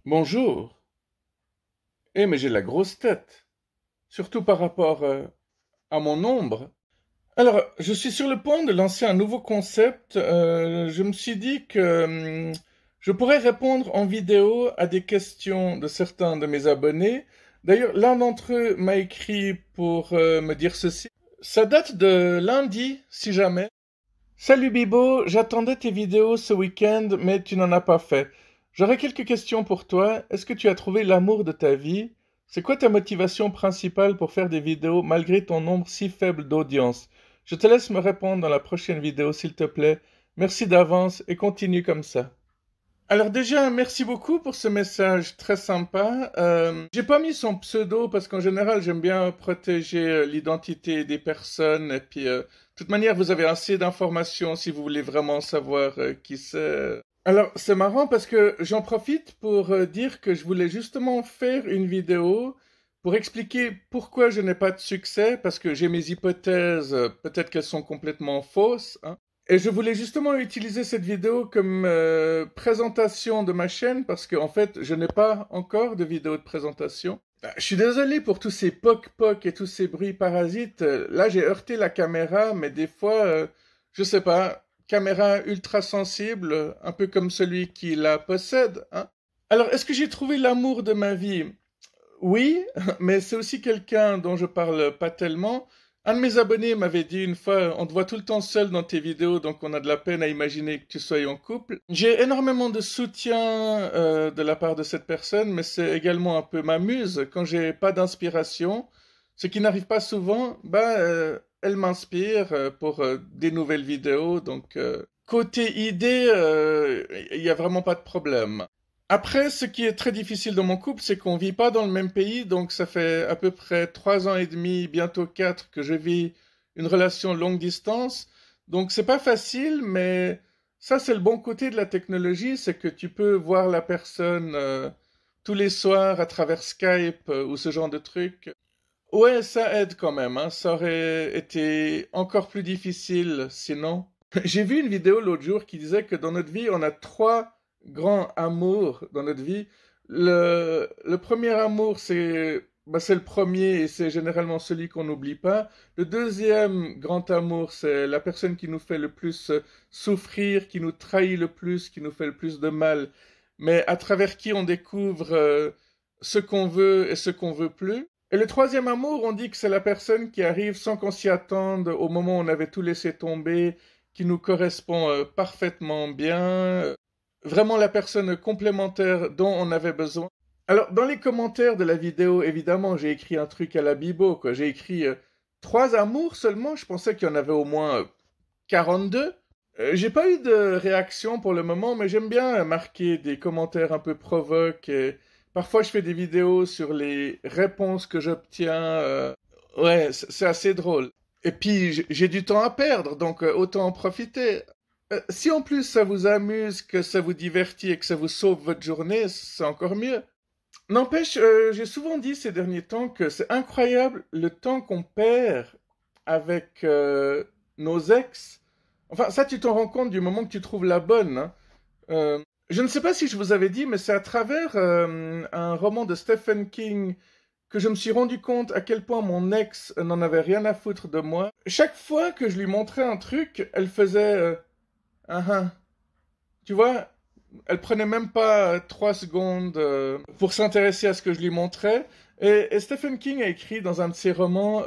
Bonjour. Mais j'ai la grosse tête, surtout par rapport à mon ombre. Alors, je suis sur le point de lancer un nouveau concept. Je me suis dit que je pourrais répondre en vidéo à des questions de certains de mes abonnés. D'ailleurs, l'un d'entre eux m'a écrit pour me dire ceci. Ça date de lundi, si jamais. Salut Bibo, j'attendais tes vidéos ce week-end, mais tu n'en as pas fait. J'aurais quelques questions pour toi. Est-ce que tu as trouvé l'amour de ta vie? C'est quoi ta motivation principale pour faire des vidéos malgré ton nombre si faible d'audience? Je te laisse me répondre dans la prochaine vidéo, s'il te plaît. Merci d'avance et continue comme ça. Alors déjà, merci beaucoup pour ce message très sympa. J'ai pas mis son pseudo parce qu'en général, j'aime bien protéger l'identité des personnes. Et puis, de toute manière, vous avez assez d'informations si vous voulez vraiment savoir qui c'est. Alors, c'est marrant parce que j'en profite pour dire que je voulais justement faire une vidéo pour expliquer pourquoi je n'ai pas de succès, parce que j'ai mes hypothèses, peut-être qu'elles sont complètement fausses, hein. Et je voulais justement utiliser cette vidéo comme présentation de ma chaîne parce qu'en fait, je n'ai pas encore de vidéo de présentation. Je suis désolé pour tous ces poc-poc et tous ces bruits parasites. Là, j'ai heurté la caméra, mais des fois, je sais pas, caméra ultra sensible, un peu comme celui qui la possède, hein. Alors, est-ce que j'ai trouvé l'amour de ma vie? Oui, mais c'est aussi quelqu'un dont je parle pas tellement. Un de mes abonnés m'avait dit une fois, on te voit tout le temps seul dans tes vidéos, donc on a de la peine à imaginer que tu sois en couple. J'ai énormément de soutien de la part de cette personne, mais c'est également un peu ma muse. Quand j'ai pas d'inspiration, ce qui n'arrive pas souvent, elle m'inspire pour des nouvelles vidéos. Donc côté idée, il y a vraiment pas de problème. Après, ce qui est très difficile dans mon couple, c'est qu'on vit pas dans le même pays, donc ça fait à peu près 3 ans et demi, bientôt 4, que je vis une relation longue distance. Donc c'est pas facile, mais ça c'est le bon côté de la technologie, c'est que tu peux voir la personne tous les soirs à travers Skype ou ce genre de truc. Ouais, ça aide quand même, hein. Ça aurait été encore plus difficile sinon. J'ai vu une vidéo l'autre jour qui disait que dans notre vie, on a trois grands amours dans notre vie. Le premier amour, c'est le premier et c'est généralement celui qu'on n'oublie pas. Le deuxième grand amour, c'est la personne qui nous fait le plus souffrir, qui nous trahit le plus, qui nous fait le plus de mal, mais à travers qui on découvre ce qu'on veut et ce qu'on veut plus. Et le troisième amour, on dit que c'est la personne qui arrive sans qu'on s'y attende, au moment où on avait tout laissé tomber, qui nous correspond parfaitement bien, vraiment la personne complémentaire dont on avait besoin. Alors, dans les commentaires de la vidéo, évidemment, j'ai écrit un truc à la Bibo, quoi. J'ai écrit trois amours seulement, je pensais qu'il y en avait au moins 42. J'ai pas eu de réaction pour le moment, mais j'aime bien marquer des commentaires un peu provoques. Et parfois, je fais des vidéos sur les réponses que j'obtiens. Ouais, c'est assez drôle. Et puis, j'ai du temps à perdre, donc autant en profiter. Si en plus ça vous amuse, que ça vous divertit et que ça vous sauve votre journée, c'est encore mieux. N'empêche, j'ai souvent dit ces derniers temps que c'est incroyable le temps qu'on perd avec nos ex. Enfin, ça, tu t'en rends compte du moment que tu trouves la bonne, hein. Je ne sais pas si je vous avais dit, mais c'est à travers un roman de Stephen King que je me suis rendu compte à quel point mon ex n'en avait rien à foutre de moi. Chaque fois que je lui montrais un truc, elle faisait ah ah. Tu vois, elle prenait même pas 3 secondes pour s'intéresser à ce que je lui montrais. Et Stephen King a écrit dans un de ses romans,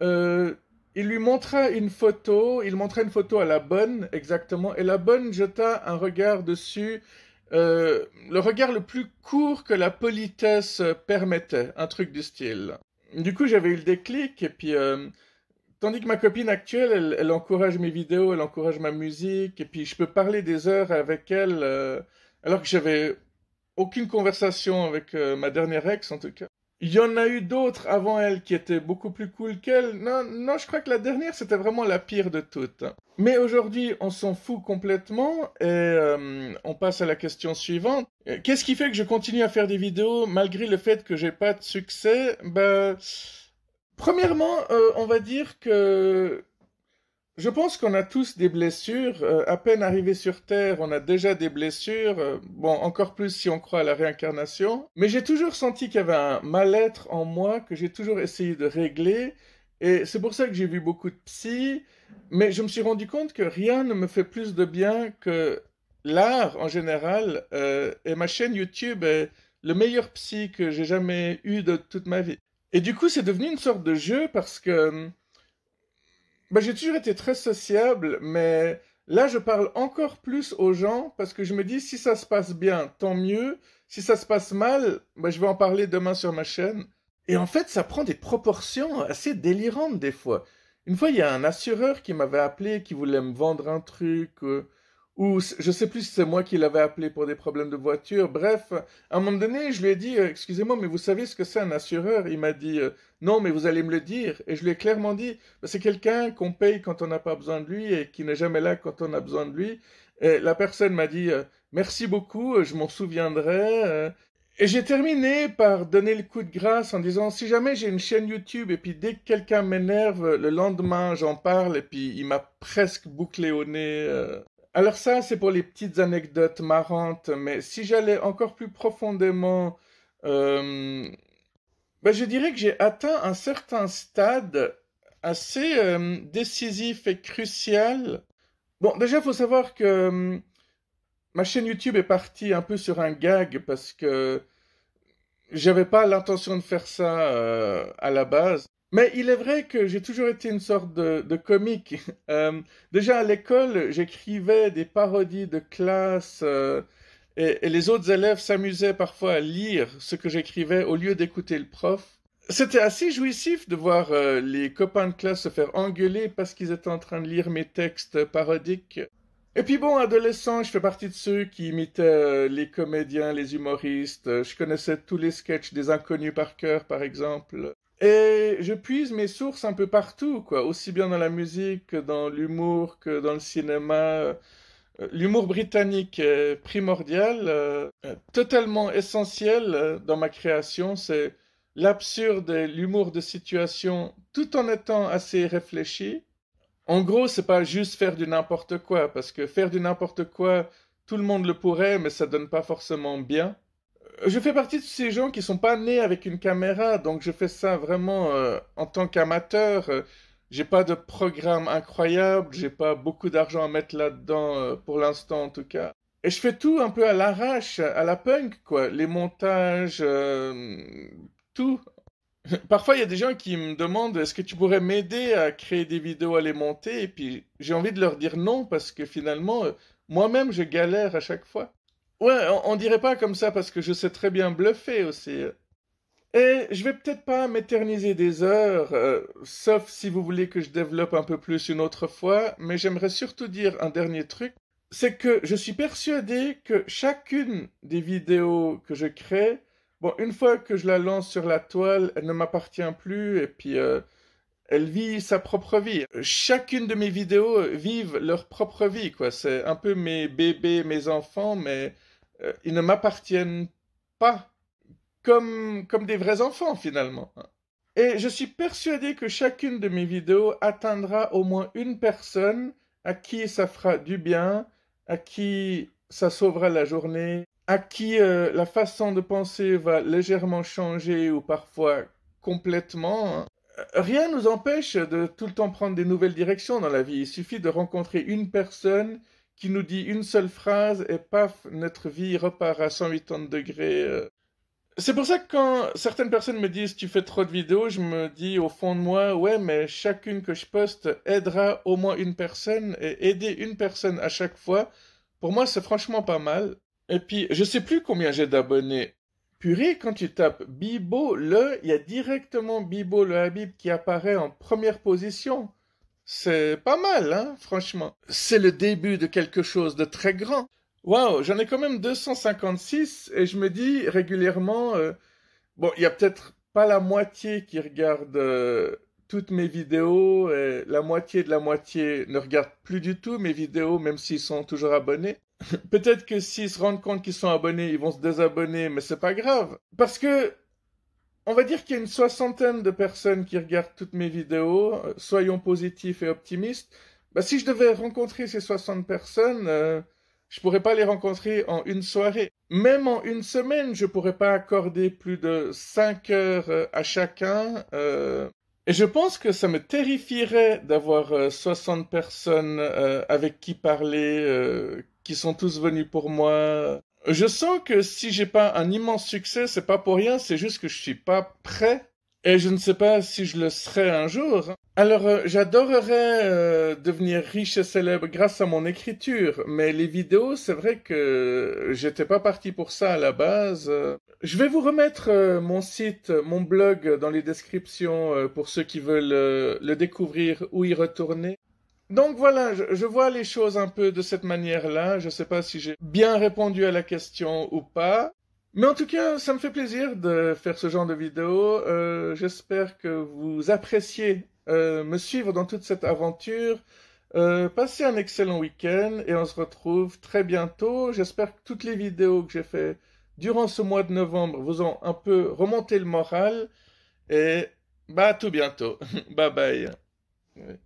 euh, il lui montra une photo, il montra une photo à la bonne, exactement, et la bonne jeta un regard dessus, le regard le plus court que la politesse permettait, un truc du style. Du coup, j'avais eu le déclic, et puis tandis que ma copine actuelle, elle encourage mes vidéos, elle encourage ma musique, et puis je peux parler des heures avec elle, alors que j'avais aucune conversation avec ma dernière ex, en tout cas. Il y en a eu d'autres avant elle qui étaient beaucoup plus cool qu'elle. Non, non, je crois que la dernière, c'était vraiment la pire de toutes. Mais aujourd'hui, on s'en fout complètement et on passe à la question suivante. Qu'est-ce qui fait que je continue à faire des vidéos malgré le fait que j'ai pas de succès? Premièrement, on va dire que Je pense qu'on a tous des blessures. À peine arrivé sur Terre, on a déjà des blessures. Bon, encore plus si on croit à la réincarnation. Mais j'ai toujours senti qu'il y avait un mal-être en moi que j'ai toujours essayé de régler. Et c'est pour ça que j'ai vu beaucoup de psy. Mais je me suis rendu compte que rien ne me fait plus de bien que l'art en général. Et ma chaîne YouTube est le meilleur psy que j'ai jamais eu de toute ma vie. Et du coup, c'est devenu une sorte de jeu parce que bah, j'ai toujours été très sociable, mais là, je parle encore plus aux gens parce que je me dis, si ça se passe bien, tant mieux. Si ça se passe mal, bah, je vais en parler demain sur ma chaîne. Et en fait, ça prend des proportions assez délirantes des fois. Une fois, il y a un assureur qui m'avait appelé, qui voulait me vendre un truc, je sais plus si c'est moi qui l'avais appelé pour des problèmes de voiture. Bref, à un moment donné, je lui ai dit, excusez-moi, mais vous savez ce que c'est un assureur? Il m'a dit, non, mais vous allez me le dire. Et je lui ai clairement dit, bah, c'est quelqu'un qu'on paye quand on n'a pas besoin de lui et qui n'est jamais là quand on a besoin de lui. Et la personne m'a dit, merci beaucoup, je m'en souviendrai. Et j'ai terminé par donner le coup de grâce en disant, si jamais j'ai une chaîne YouTube et puis dès que quelqu'un m'énerve, le lendemain j'en parle et puis il m'a presque bouclé au nez. Alors ça, c'est pour les petites anecdotes marrantes, mais si j'allais encore plus profondément, euh, ben, je dirais que j'ai atteint un certain stade assez décisif et crucial. Bon, déjà, il faut savoir que ma chaîne YouTube est partie un peu sur un gag parce que j'avais pas l'intention de faire ça à la base. Mais il est vrai que j'ai toujours été une sorte de comique. Déjà à l'école, j'écrivais des parodies de classe et les autres élèves s'amusaient parfois à lire ce que j'écrivais au lieu d'écouter le prof. C'était assez jouissif de voir les copains de classe se faire engueuler parce qu'ils étaient en train de lire mes textes parodiques. Et puis bon, adolescent, je fais partie de ceux qui imitaient les comédiens, les humoristes. Je connaissais tous les sketchs des Inconnus par cœur, par exemple. Et je puise mes sources un peu partout, quoi, aussi bien dans la musique que dans l'humour, que dans le cinéma. L'humour britannique est primordial, totalement essentiel dans ma création. C'est l'absurde et l'humour de situation, tout en étant assez réfléchi. En gros, c'est pas juste faire du n'importe quoi, parce que faire du n'importe quoi, tout le monde le pourrait, mais ça donne pas forcément bien. Je fais partie de ces gens qui sont pas nés avec une caméra, donc je fais ça vraiment en tant qu'amateur. J'ai pas de programme incroyable, j'ai pas beaucoup d'argent à mettre là-dedans pour l'instant en tout cas. Et je fais tout un peu à l'arrache, à la punk, quoi. Les montages, tout. Parfois, il y a des gens qui me demandent est-ce que tu pourrais m'aider à créer des vidéos, à les monter? Et puis, j'ai envie de leur dire non parce que finalement, moi-même, je galère à chaque fois. Ouais, on dirait pas comme ça parce que je sais très bien bluffer aussi. Et je vais peut-être pas m'éterniser des heures, sauf si vous voulez que je développe un peu plus une autre fois, mais j'aimerais surtout dire un dernier truc, c'est que je suis persuadé que chacune des vidéos que je crée, bon, une fois que je la lance sur la toile, elle ne m'appartient plus et puis elle vit sa propre vie. Chacune de mes vidéos vivent leur propre vie, quoi. C'est un peu mes bébés, mes enfants, mais ils ne m'appartiennent pas comme des vrais enfants finalement. Et je suis persuadé que chacune de mes vidéos atteindra au moins une personne à qui ça fera du bien, à qui ça sauvera la journée, à qui la façon de penser va légèrement changer ou parfois complètement. Rien ne nous empêche de tout le temps prendre des nouvelles directions dans la vie. Il suffit de rencontrer une personne qui nous dit une seule phrase et paf, notre vie repart à 180 degrés. C'est pour ça que quand certaines personnes me disent tu fais trop de vidéos, je me dis au fond de moi, ouais, mais chacune que je poste aidera au moins une personne et aider une personne à chaque fois, pour moi, c'est franchement pas mal. Et puis, je sais plus combien j'ai d'abonnés. Purée, quand tu tapes Bibo il y a directement Bibo le Habib qui apparaît en première position. C'est pas mal, hein, franchement. C'est le début de quelque chose de très grand. Waouh, j'en ai quand même 256 et je me dis régulièrement, bon, il y a peut-être pas la moitié qui regarde toutes mes vidéos et la moitié de la moitié ne regarde plus du tout mes vidéos, même s'ils sont toujours abonnés. Peut-être que s'ils se rendent compte qu'ils sont abonnés, ils vont se désabonner, mais c'est pas grave. Parce que, on va dire qu'il y a une soixantaine de personnes qui regardent toutes mes vidéos, soyons positifs et optimistes, Bah, si je devais rencontrer ces 60 personnes, je pourrais pas les rencontrer en une soirée. Même en une semaine, je pourrais pas accorder plus de 5 heures à chacun. Et je pense que ça me terrifierait d'avoir 60 personnes avec qui parler, qui sont tous venus pour moi. Je sens que si j'ai pas un immense succès, c'est pas pour rien, c'est juste que je suis pas prêt. Et je ne sais pas si je le serai un jour. Alors, j'adorerais devenir riche et célèbre grâce à mon écriture, mais les vidéos, c'est vrai que j'étais pas parti pour ça à la base. Je vais vous remettre mon site, mon blog dans les descriptions pour ceux qui veulent le découvrir ou y retourner. Donc voilà, je vois les choses un peu de cette manière-là. Je sais pas si j'ai bien répondu à la question ou pas. Mais en tout cas, ça me fait plaisir de faire ce genre de vidéo. J'espère que vous appréciez me suivre dans toute cette aventure. Passez un excellent week-end et on se retrouve très bientôt. J'espère que toutes les vidéos que j'ai fait durant ce mois de novembre vous ont un peu remonté le moral. Et bah à tout bientôt. Bye bye. Ouais.